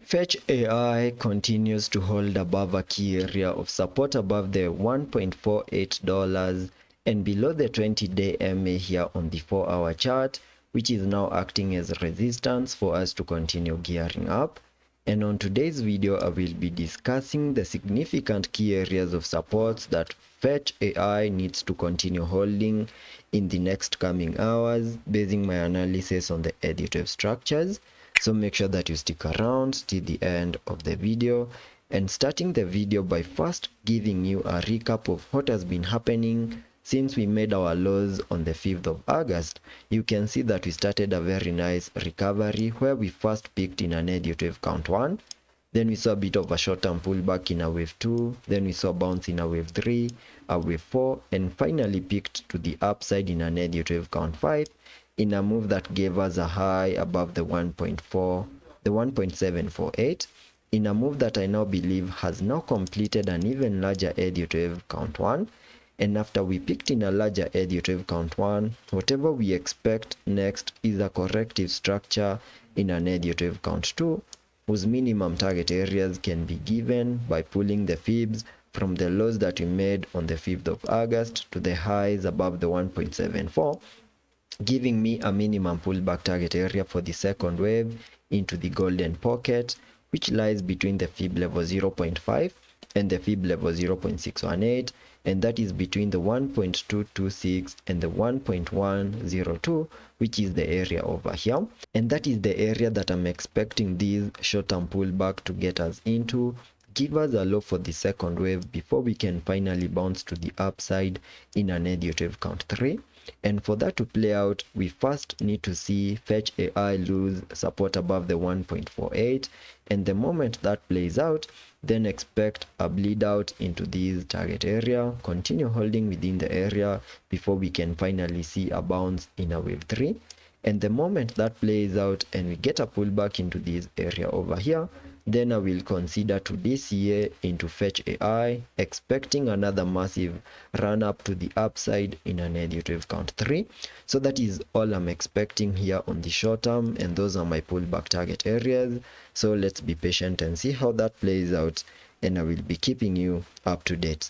Fetch AI continues to hold above a key area of support above the $1.48 and below the 20-day MA here on the 4-hour chart, which is now acting as resistance for us to continue gearing up. And on today's video, I will be discussing the significant key areas of supports that Fetch AI needs to continue holding in the next coming hours, basing my analysis on the additive structures. So make sure that you stick around till the end of the video, and starting the video by first giving you a recap of what has been happening since we made our lows on the 5th of August. You can see that we started a very nice recovery where we first peaked in an additive count 1, then we saw a bit of a short-term pullback in a wave 2, then we saw a bounce in a wave 3, a wave 4, and finally peaked to the upside in an additive count 5 in a move that gave us a high above the 1.748, in a move that I now believe has now completed an even larger additive count 1. And after we picked in a larger additive count 1, whatever we expect next is a corrective structure in an additive count 2, whose minimum target areas can be given by pulling the fibs from the lows that we made on the 5th of August to the highs above the 1.74, giving me a minimum pullback target area for the second wave into the golden pocket, which lies between the fib level 0.5 and the fib level 0.618, and that is between the 1.226 and the 1.102, which is the area over here. And that is the area that I'm expecting this short-term pullback to get us into, give us a low for the second wave before we can finally bounce to the upside in an additive count 3. And for that to play out, we first need to see Fetch AI lose support above the 1.48, and the moment that plays out, then expect a bleed out into this target area, continue holding within the area before we can finally see a bounce in a wave 3. And the moment that plays out and we get a pullback into this area over here, then I will consider to DCA into Fetch AI, expecting another massive run up to the upside in an additive count 3. So that is all I'm expecting here on the short term, and those are my pullback target areas. So let's be patient and see how that plays out, and I will be keeping you up to date.